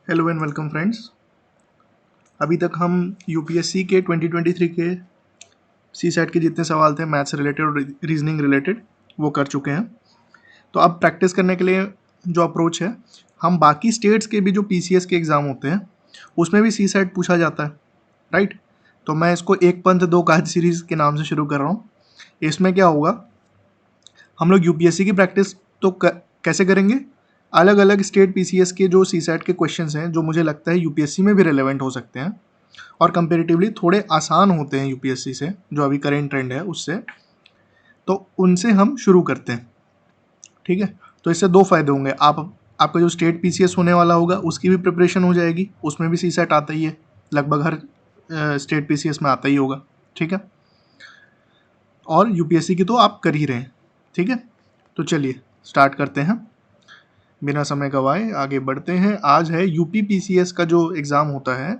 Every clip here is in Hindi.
Hello and welcome friends. अभी तक हम यूपीएससी के 2023 के सी सेट के जितने सवाल थे मैथ्स रिलेटेड और रीजनिंग रिलेटेड वो कर चुके हैं। तो अब प्रैक्टिस करने के लिए जो अप्रोच है, हम बाकी स्टेट्स के भी जो पीसीएस के एग्ज़ाम होते हैं उसमें भी सी सेट पूछा जाता है, राइट। तो मैं इसको एक पंथ दो काज सीरीज़ के नाम से शुरू कर रहा हूँ। इसमें क्या होगा, हम लोग यूपीएससी की प्रैक्टिस तो कैसे करेंगे, अलग अलग स्टेट पीसीएस के जो सी सेट के क्वेश्चंस हैं जो मुझे लगता है यूपीएससी में भी रिलेवेंट हो सकते हैं और कंपेरेटिवली थोड़े आसान होते हैं यूपीएससी से, जो अभी करेंट ट्रेंड है उससे, तो उनसे हम शुरू करते हैं। ठीक है, तो इससे दो फायदे होंगे। आपका जो स्टेट पीसीएस होने वाला होगा उसकी भी प्रिपरेशन हो जाएगी, उसमें भी सी सेट आता ही है, लगभग हर स्टेट पीसीएस में आता ही होगा। ठीक है, और यूपीएससी की तो आप कर ही रहे हैं। ठीक है, तो चलिए स्टार्ट करते हैं, बिना समय गवाए आगे बढ़ते हैं। आज है यूपी पीसीएस का जो एग्ज़ाम होता है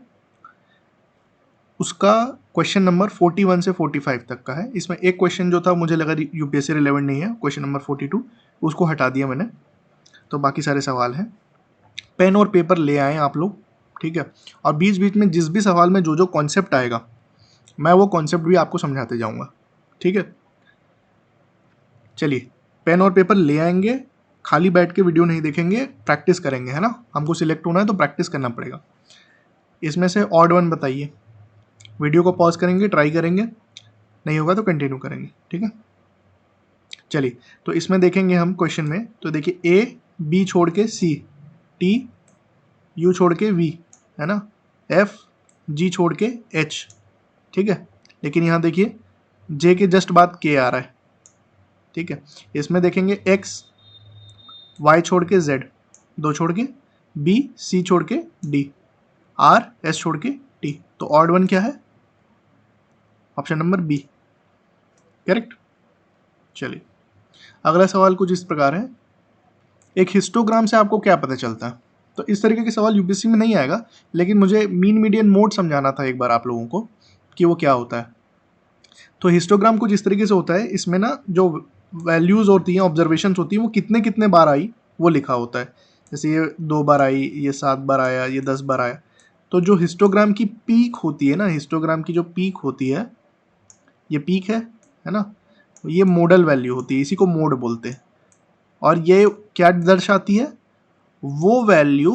उसका क्वेश्चन नंबर 41 से 45 तक का है। इसमें एक क्वेश्चन जो था मुझे लगा यूपीएससी रिलेवेंट नहीं है, क्वेश्चन नंबर 42, उसको हटा दिया मैंने, तो बाकी सारे सवाल हैं। पेन और पेपर ले आएँ आप लोग, ठीक है, और बीच बीच में जिस भी सवाल में जो जो कॉन्सेप्ट आएगा मैं वो कॉन्सेप्ट भी आपको समझाते जाऊँगा। ठीक है, चलिए पेन और पेपर ले आएंगे, खाली बैठ के वीडियो नहीं देखेंगे, प्रैक्टिस करेंगे, है ना। हमको सिलेक्ट होना है तो प्रैक्टिस करना पड़ेगा। इसमें से ऑड वन बताइए, वीडियो को पॉज करेंगे, ट्राई करेंगे, नहीं होगा तो कंटिन्यू करेंगे। ठीक है, चलिए तो इसमें देखेंगे हम क्वेश्चन में, तो देखिए ए बी छोड़ के सी, टी यू छोड़ के वी, है ना, एफ जी छोड़ के एच। ठीक है, लेकिन यहाँ देखिए जे के जस्ट बाद के आ रहा है। ठीक है, इसमें देखेंगे एक्स वाई छोड़ के जेड, दो छोड़ के बी सी छोड़ के डी, आर एस छोड़ के टी, तो ऑड वन क्या है, ऑप्शन नंबर बी, करेक्ट। चलिए अगला सवाल कुछ इस प्रकार है, एक हिस्टोग्राम से आपको क्या पता चलता है। तो इस तरीके के सवाल यूपीएससी में नहीं आएगा, लेकिन मुझे मीन मीडियन मोड समझाना था एक बार आप लोगों को कि वो क्या होता है। तो हिस्टोग्राम कुछ इस तरीके से होता है, इसमें ना जो वैल्यूज़ होती हैं, ऑब्जर्वेशंस होती हैं, वो कितने कितने बार आई वो लिखा होता है। जैसे ये 2 बार आई, ये 7 बार आया, ये 10 बार आया। तो जो हिस्टोग्राम की पीक होती है ना, हिस्टोग्राम की जो पीक होती है, ये पीक है ना, ये मोडल वैल्यू होती है, इसी को मोड बोलते हैं। और ये क्या दर्शाती है, वो वैल्यू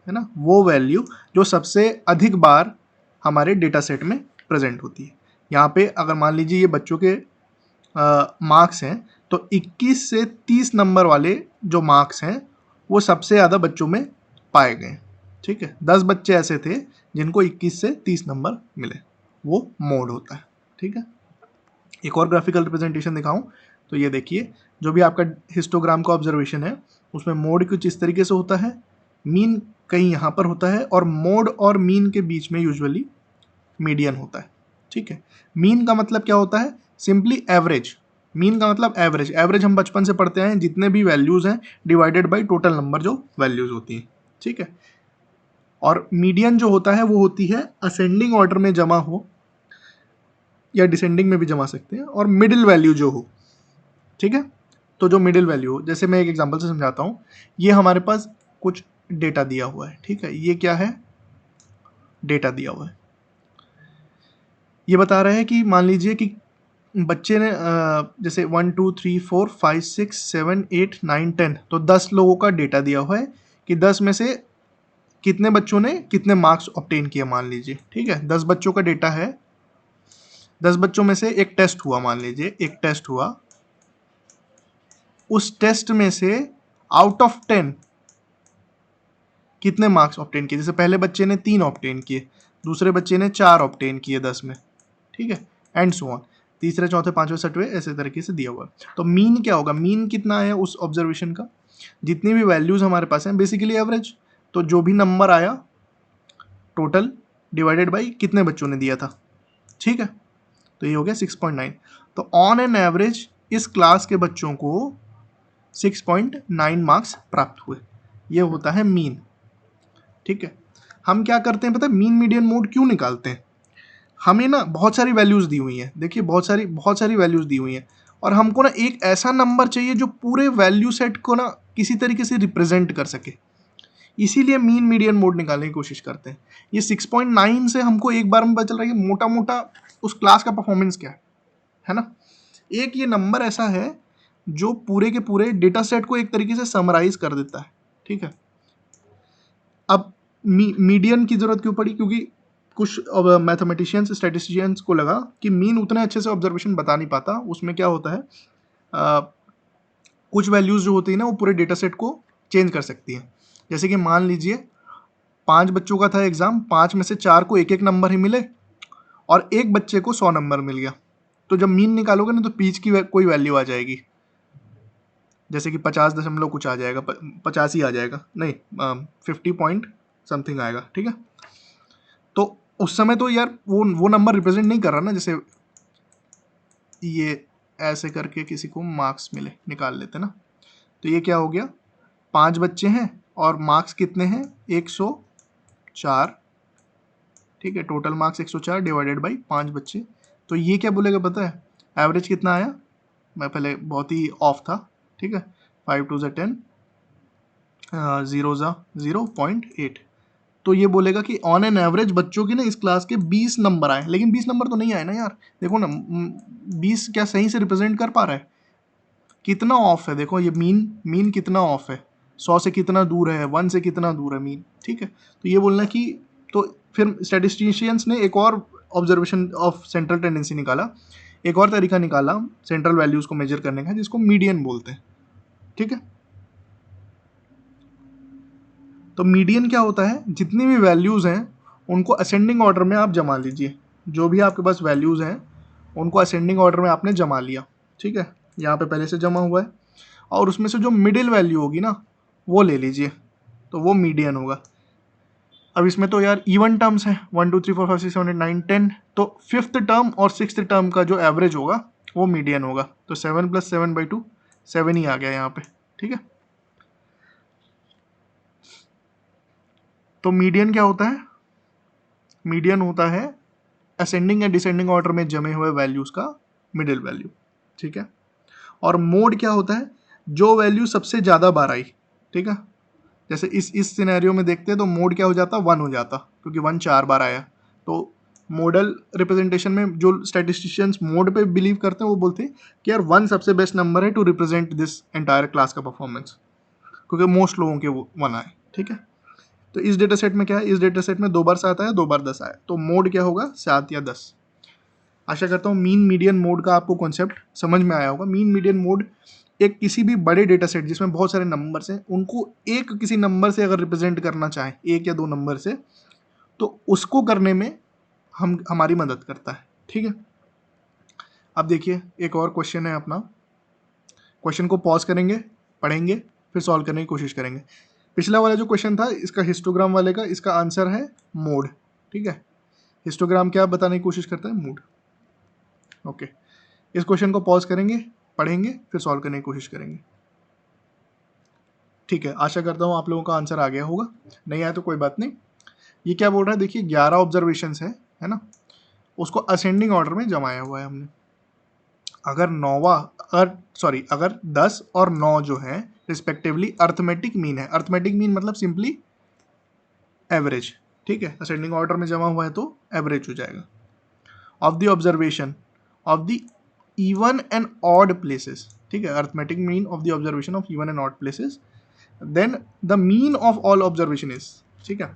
है ना, वो वैल्यू जो सबसे अधिक बार हमारे डेटा सेट में प्रेजेंट होती है। यहाँ पे अगर मान लीजिए ये बच्चों के मार्क्स हैं, तो 21 से 30 नंबर वाले जो मार्क्स हैं वो सबसे ज़्यादा बच्चों में पाए गए। ठीक है, 10 बच्चे ऐसे थे जिनको 21 से 30 नंबर मिले, वो मोड होता है। ठीक है, एक और ग्राफिकल रिप्रेजेंटेशन दिखाऊं तो ये देखिए, जो भी आपका हिस्टोग्राम का ऑब्जर्वेशन है उसमें मोड कुछ इस तरीके से होता है, मीन कहीं यहाँ पर होता है, और मोड और मीन के बीच में यूजुअली मीडियन होता है। ठीक है, मीन का मतलब क्या होता है, सिंपली एवरेज। मीन का मतलब एवरेज, एवरेज हम बचपन से पढ़ते हैं, जितने भी वैल्यूज़ हैं डिवाइडेड बाई टोटल नंबर जो वैल्यूज़ होती हैं। ठीक है, और मीडियन जो होता है वो होती है असेंडिंग ऑर्डर में जमा हो या डिसेंडिंग में भी जमा सकते हैं, और मिडिल वैल्यू जो हो। ठीक है, तो जो मिडिल वैल्यू हो, जैसे मैं एक एग्जांपल से समझाता हूँ, ये हमारे पास कुछ डेटा दिया हुआ है। ठीक है, ये क्या है, डेटा दिया हुआ है। ये बता रहा है कि मान लीजिए कि बच्चे ने जैसे 1 2 3 4 5 6 7 8 9 10, तो 10 लोगों का डेटा दिया हुआ है कि 10 में से कितने बच्चों ने कितने मार्क्स ऑब्टेन किए, मान लीजिए। ठीक है, 10 बच्चों का डेटा है, 10 बच्चों में से एक टेस्ट हुआ, मान लीजिए एक टेस्ट हुआ, उस टेस्ट में से आउट ऑफ 10 कितने मार्क्स ऑब्टेन किए। जैसे पहले बच्चे ने 3 ऑब्टेन किए, दूसरे बच्चे ने 4 ऑब्टेन किए 10 में। ठीक है, एंड सो ऑन, तीसरे चौथे पांचवें छठवें ऐसे तरीके से दिया हुआ है। तो मीन क्या होगा, मीन कितना है उस ऑब्जर्वेशन का, जितनी भी वैल्यूज हमारे पास हैं, बेसिकली एवरेज। तो जो भी नंबर आया टोटल डिवाइडेड बाई कितने बच्चों ने दिया था। ठीक है, तो ये हो गया 6.9। तो ऑन एन एवरेज इस क्लास के बच्चों को 6.9 मार्क्स प्राप्त हुए, ये होता है मीन। ठीक है, हम क्या करते हैं पता है, मीन मीडियन मोड क्यों निकालते हैं, हमें ना बहुत सारी वैल्यूज दी हुई हैं, देखिए बहुत सारी वैल्यूज दी हुई हैं, और हमको ना एक ऐसा नंबर चाहिए जो पूरे वैल्यू सेट को ना किसी तरीके से रिप्रेजेंट कर सके। इसीलिए मीन मीडियन मोड निकालने की कोशिश करते हैं। ये 6.9 से हमको एक बार में पता चल रहा है कि मोटा मोटा उस क्लास का परफॉर्मेंस क्या है ना। एक ये नंबर ऐसा है जो पूरे के पूरे डेटा सेट को एक तरीके से समराइज कर देता है, ठीक है। अब मीडियन की जरूरत क्यों पड़ी, क्योंकि कुछ मैथमेटिशियंस स्टैटिस्टिशियंस को लगा कि मीन उतने अच्छे से ऑब्जर्वेशन बता नहीं पाता, उसमें क्या होता है कुछ वैल्यूज जो होती है ना वो पूरे डेटा सेट को चेंज कर सकती है। जैसे कि मान लीजिए 5 बच्चों का था एग्जाम, 5 में से 4 को एक एक नंबर ही मिले और एक बच्चे को 100 नंबर मिल गया, तो जब मीन निकालोगे ना तो बीच की कोई वैल्यू आ जाएगी, जैसे कि 50 दशमलव कुछ आ जाएगा, 50 ही आ जाएगा, नहीं 50 पॉइंट समथिंग आएगा, ठीक है। तो उस समय तो यार वो नंबर रिप्रेजेंट नहीं कर रहा ना, जैसे ये ऐसे करके किसी को मार्क्स मिले, निकाल लेते ना, तो ये क्या हो गया, 5 बच्चे हैं और मार्क्स कितने हैं 104, ठीक है। टोटल मार्क्स 104 डिवाइडेड बाई 5 बच्चे, तो ये क्या बोलेगा पता है, एवरेज कितना आया, मैं पहले बहुत ही ऑफ था, ठीक है। 5 2 ज़ा 10, 0 ज़ा 0.8, तो ये बोलेगा कि ऑन एन एवरेज बच्चों की ना इस क्लास के 20 नंबर आए, लेकिन 20 नंबर तो नहीं आए ना यार, देखो ना 20 क्या सही से रिप्रेजेंट कर पा रहा है, कितना ऑफ है, देखो ये मीन कितना ऑफ है, 100 से कितना दूर है, 1 से कितना दूर है मीन, ठीक है। तो ये बोलना कि, तो फिर स्टैटिस्टिशियंस ने एक और ऑब्जर्वेशन ऑफ सेंट्रल टेंडेंसी निकाला, एक और तरीका निकाला सेंट्रल वैल्यूज को मेजर करने का, जिसको मीडियन बोलते हैं, ठीक है। तो मीडियन क्या होता है, जितनी भी वैल्यूज हैं उनको असेंडिंग ऑर्डर में आप जमा लीजिए, जो भी आपके पास वैल्यूज हैं उनको असेंडिंग ऑर्डर में आपने जमा लिया, ठीक है, यहाँ पे पहले से जमा हुआ है, और उसमें से जो मिडिल वैल्यू होगी ना वो ले लीजिए, तो वो मीडियन होगा। अब इसमें तो यार इवन टर्म्स है, 1 2 3 4 5 6 7 8 9 10, तो फिफ्थ टर्म और सिक्स्थ टर्म का जो एवरेज होगा वो मीडियन होगा, तो 7 + 7/2 7 ही आ गया यहाँ पे, ठीक है। तो मीडियन क्या होता है, मीडियन होता है असेंडिंग या डिसेंडिंग ऑर्डर में जमे हुए वैल्यूज का मिडिल वैल्यू, ठीक है। और मोड क्या होता है, जो वैल्यू सबसे ज़्यादा बार आई, ठीक है। जैसे इस सिनेरियो में देखते हैं तो मोड क्या हो जाता, 1 हो जाता, क्योंकि 1 4 बार आया। तो मॉडल रिप्रेजेंटेशन में जो स्टैटिस्टिशियंस मोड पे बिलीव करते हैं वो बोलते हैं कि यार 1 सबसे बेस्ट नंबर है to represent this entire class का परफॉर्मेंस, क्योंकि मोस्ट लोगों के वो 1 आए, ठीक है। तो इस डेटा सेट में क्या है, इस डेटा सेट में 2 बार 7 आया, 2 बार 10 आया, तो मोड क्या होगा 7 या 10। आशा करता हूँ मीन मीडियन मोड का आपको कॉन्सेप्ट समझ में आया होगा। मीन मीडियन मोड एक किसी भी बड़े डेटा सेट जिसमें बहुत सारे नंबर्स हैं उनको एक किसी नंबर से अगर रिप्रेजेंट करना चाहे, एक या दो नंबर से, तो उसको करने में हमारी मदद करता है, ठीक है। अब देखिए एक और क्वेश्चन है अपना, क्वेश्चन को पॉज करेंगे, पढ़ेंगे, फिर सॉल्व करने की कोशिश करेंगे। पिछला वाला जो क्वेश्चन था इसका हिस्टोग्राम वाले का, इसका आंसर है मोड, ठीक है। हिस्टोग्राम क्या बताने की कोशिश करता है, मूड, ओके। इस क्वेश्चन को पॉज करेंगे, पढ़ेंगे, फिर सॉल्व करने की कोशिश करेंगे, ठीक है। आशा करता हूँ आप लोगों का आंसर आ गया होगा, नहीं आया तो कोई बात नहीं। ये क्या बोल रहा है, देखिए 11 ऑब्जर्वेशंस है ना, उसको असेंडिंग ऑर्डर में जमाया हुआ है हमने। अगर 10 और 9 जो है रिस्पेक्टिवली अर्थमेटिक मीन है, अर्थमेटिक मीन मतलब सिंपली एवरेज, ठीक है। असेंडिंग ऑर्डर में जमा हुआ है तो एवरेज हो जाएगा of the observation of the even and odd places, ठीक है। Arithmetic mean of the observation of even and odd places, then the mean of all observation is, ठीक है।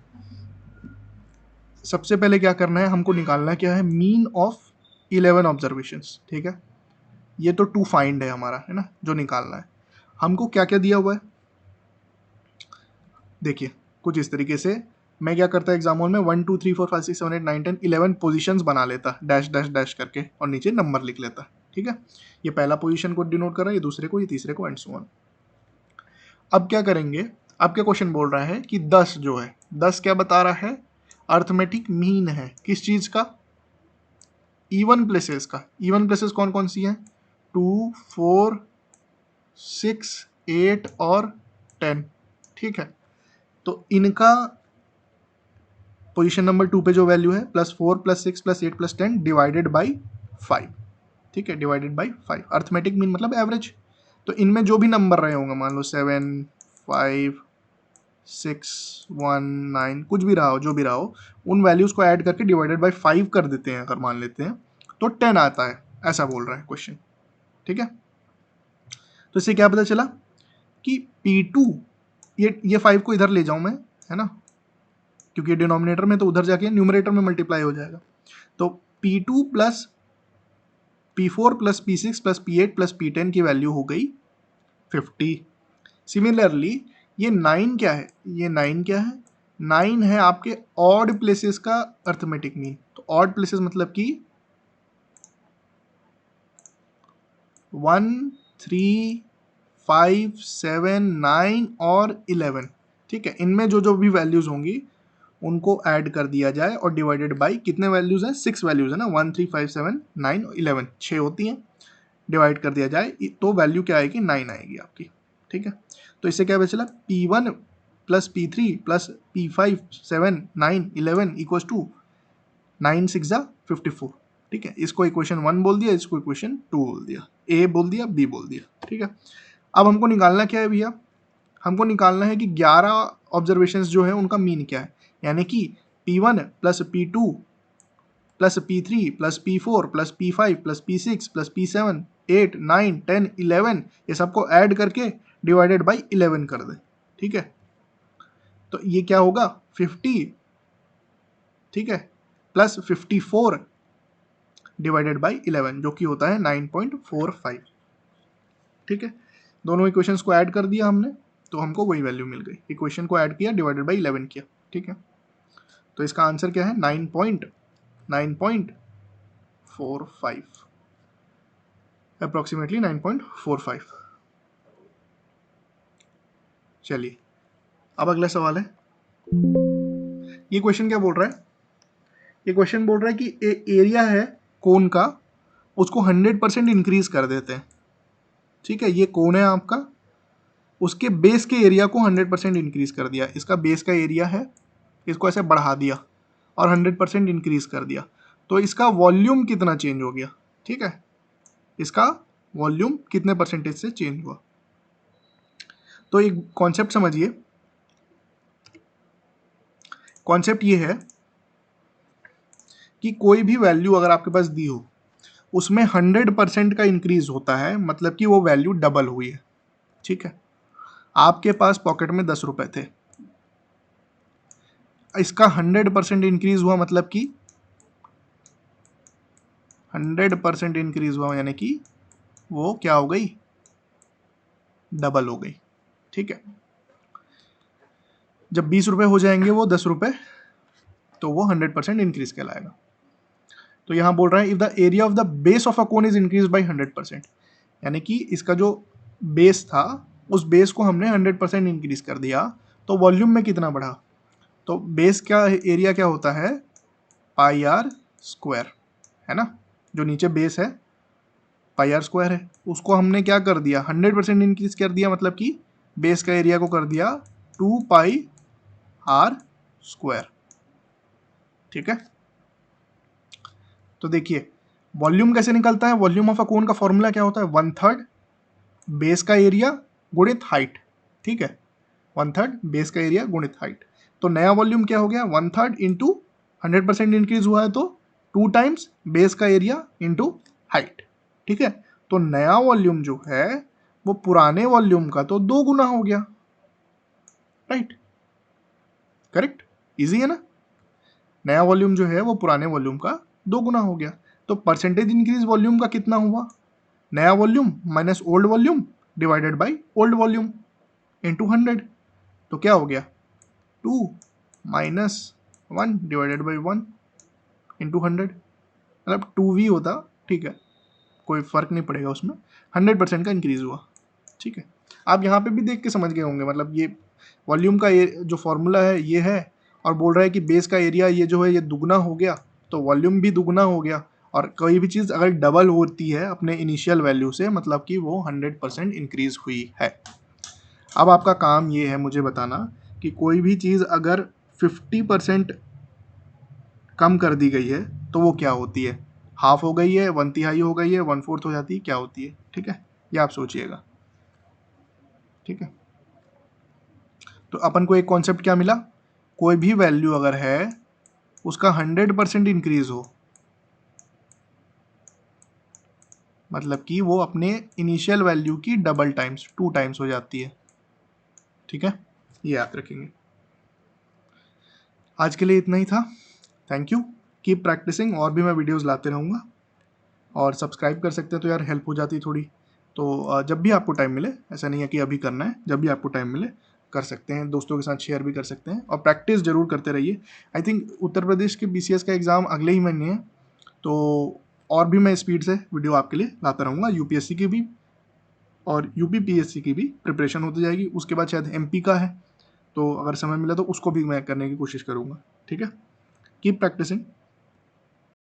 सबसे पहले क्या करना है, हमको निकालना क्या है, मीन ऑफ 11 ऑब्जर्वेशंस, ठीक है। ये तो टू फाइंड है हमारा, है ना, जो निकालना है। हमको क्या क्या दिया हुआ है, देखिए कुछ इस तरीके से मैं क्या करता एग्जाम हॉल में 1 2 3 4 5 6 7 8 9 10 11 पोजीशंस बना लेता, डैश डैश डैश करके, और नीचे नंबर लिख लेता, ठीक है। ये पहला पोजीशन को डिनोट कर रहा है, ये दूसरे को, ये तीसरे को, एंड सो ऑन। अब क्या करेंगे, अब क्या क्वेश्चन बोल रहा है कि 10 जो है, 10 क्या बता रहा है, अर्थमेटिक मीन है किस चीज का, इवन प्लेसेस का। इवन प्लेसेस कौन कौन सी हैं, 2 4 6 8 और 10, ठीक है। तो इनका पोजीशन नंबर 2 पे जो वैल्यू है +4 +6 +8 +10 डिवाइडेड बाई 5, ठीक है, डिवाइडेड बाई 5। अर्थमेटिक मीन मतलब एवरेज। तो इनमें जो भी नंबर रहे होंगे, मान लो 7 5 619 कुछ भी रहा हो, जो भी रहा हो, उन वैल्यूज़ को ऐड करके डिवाइडेड बाय 5 कर देते हैं अगर मान लेते हैं, तो 10 आता है, ऐसा बोल रहा है क्वेश्चन। ठीक है, तो इससे क्या पता चला कि P2, ये 5 को इधर ले जाऊं मैं, है ना, क्योंकि डिनोमिनेटर में, तो उधर जाके न्यूमरेटर में मल्टीप्लाई हो जाएगा। तो P2 plus P4 plus P6 plus P8 plus P10 की वैल्यू हो गई 50। सिमिलरली ये 9 क्या है, ये 9 क्या है, 9 है आपके ऑड प्लेसेस का अर्थमेटिक मीन। तो ऑड प्लेसेस मतलब कि 1, 3, 5, 7, 9 और 11। ठीक है, इनमें जो जो भी वैल्यूज होंगी उनको ऐड कर दिया जाए और डिवाइडेड बाई, कितने वैल्यूज हैं, 6 वैल्यूज है ना, 1, 3, 5, 7, 9, 11, 6 होती हैं, डिवाइड कर दिया जाए तो वैल्यू क्या आएगी, 9 आएगी आपकी। ठीक है, तो इससे क्या पता चला, P1 plus P3 plus P5 7 9 11 equals to 9 6 जा 54। ठीक है, इसको इक्वेशन 1 बोल दिया, इसको इक्वेशन 2 बोल दिया, A बोल दिया, B बोल दिया। ठीक है, अब हमको निकालना क्या है भैया, हमको निकालना है कि 11 ऑब्जर्वेशंस जो है उनका मीन क्या है, यानी कि P1 plus P2 plus P3 plus P4 plus P5 plus P6 plus P7 8 9 10 11, ये सबको ऐड करके डिवाइडेड बाई 11 कर दे। ठीक है, तो ये क्या होगा 50, ठीक है, प्लस 54 डिवाइडेड बाई 11, जो कि होता है 9.45। ठीक है, दोनों इक्वेशंस को ऐड कर दिया हमने, तो हमको वही वैल्यू मिल गई। इक्वेशन को ऐड किया, डिवाइडेड बाई 11 किया। ठीक है, तो इसका आंसर क्या है, 9.45, अप्रोक्सीमेटली 9.45। चलिए, अब अगला सवाल है, ये क्वेश्चन क्या बोल रहा है, ये क्वेश्चन बोल रहा है कि एरिया है कोन का, उसको 100% इंक्रीज कर देते हैं। ठीक है, ये कोन है आपका, उसके बेस के एरिया को 100% इंक्रीज कर दिया, इसका बेस का एरिया है, इसको ऐसे बढ़ा दिया और 100% इंक्रीज कर दिया, तो इसका वॉल्यूम कितना चेंज हो गया। ठीक है, इसका वॉल्यूम कितने परसेंटेज से चेंज हुआ। तो एक कॉन्सेप्ट समझिए, कॉन्सेप्ट ये है कि कोई भी वैल्यू अगर आपके पास दी हो, उसमें 100% का इंक्रीज होता है, मतलब कि वो वैल्यू डबल हुई है। ठीक है, आपके पास पॉकेट में 10 रुपए थे, इसका 100% इंक्रीज हुआ, मतलब कि 100% इंक्रीज हुआ, यानी कि वो क्या हो गई, डबल हो गई। ठीक है, जब 20 रुपए हो जाएंगे वो 10 रुपए, तो वो 100% इंक्रीज कहलाएगा। तो यहां बोल रहा है if the area of the base of a cone is increase by 100%, यानी कि इसका जो बेस था, उस बेस को हमने 100% इंक्रीज कर दिया, तो वॉल्यूम में कितना बढ़ा। तो बेस का एरिया क्या होता है, पाई आर स्क्वायर, है ना, जो नीचे बेस है पाई आर स्क्वायर है, उसको हमने क्या कर दिया, 100% इंक्रीज कर दिया, मतलब कि बेस का एरिया को कर दिया 2 पाई आर स्क्वायर। ठीक है, तो देखिए वॉल्यूम कैसे निकलता है, वॉल्यूम ऑफ अ कोन का फॉर्मूला क्या होता है, 1/3 बेस का एरिया गुणित हाइट। ठीक है, 1/3 बेस का एरिया गुणित हाइट। तो नया वॉल्यूम क्या हो गया, 1/3 इंटू 100% इंक्रीज हुआ है, तो 2 टाइम्स बेस का एरिया इंटू हाइट। ठीक है, तो नया वॉल्यूम जो है वो पुराने वॉल्यूम का तो 2 गुना हो गया। राइट, करेक्ट, इजी है ना, नया वॉल्यूम जो है वो पुराने वॉल्यूम का 2 गुना हो गया। तो परसेंटेज इंक्रीज वॉल्यूम का कितना हुआ, नया volume minus old volume divided by old volume into 100, तो क्या हो गया 2 माइनस 1 डिवाइडेड बाई 1 इंटू 100, मतलब 2v होता। ठीक है, कोई फर्क नहीं पड़ेगा उसमें, 100% का इंक्रीज हुआ। ठीक है, आप यहाँ पे भी देख के समझ गए होंगे, मतलब ये वॉल्यूम का जो फॉर्मूला है ये है, और बोल रहा है कि बेस का एरिया ये जो है ये दुगना हो गया, तो वॉल्यूम भी दुगना हो गया, और कोई भी चीज़ अगर डबल होती है अपने इनिशियल वैल्यू से, मतलब कि वो 100% इंक्रीज हुई है। अब आपका काम ये है मुझे बताना कि कोई भी चीज़ अगर 50% कम कर दी गई है तो वो क्या होती है, हाफ हो गई है, 1/3 हो गई है, 1/4 हो जाती है, क्या होती है। ठीक है, ये आप सोचिएगा। ठीक है, तो अपन को एक कॉन्सेप्ट क्या मिला, कोई भी वैल्यू अगर है उसका 100% इंक्रीज हो, मतलब कि वो अपने इनिशियल वैल्यू की डबल टाइम्स 2 टाइम्स हो जाती है। ठीक है, ये याद रखेंगे। आज के लिए इतना ही था। थैंक यू, कीप प्रैक्टिसिंग, और भी मैं वीडियोस लाते रहूँगा। और सब्सक्राइब कर सकते हैं तो यार हेल्प हो जाती थोड़ी। तो जब भी आपको टाइम मिले, ऐसा नहीं है कि अभी करना है, जब भी आपको टाइम मिले कर सकते हैं, दोस्तों के साथ शेयर भी कर सकते हैं, और प्रैक्टिस जरूर करते रहिए। आई थिंक उत्तर प्रदेश के BCS का एग्ज़ाम अगले ही महीने है, तो और भी मैं स्पीड से वीडियो आपके लिए लाता रहूँगा। UPSC की भी और UPPSC की भी प्रिपरेशन होती जाएगी। उसके बाद शायद MP का है, तो अगर समय मिला तो उसको भी मैं करने की कोशिश करूँगा। ठीक है, कीप प्रैक्टिसिंग।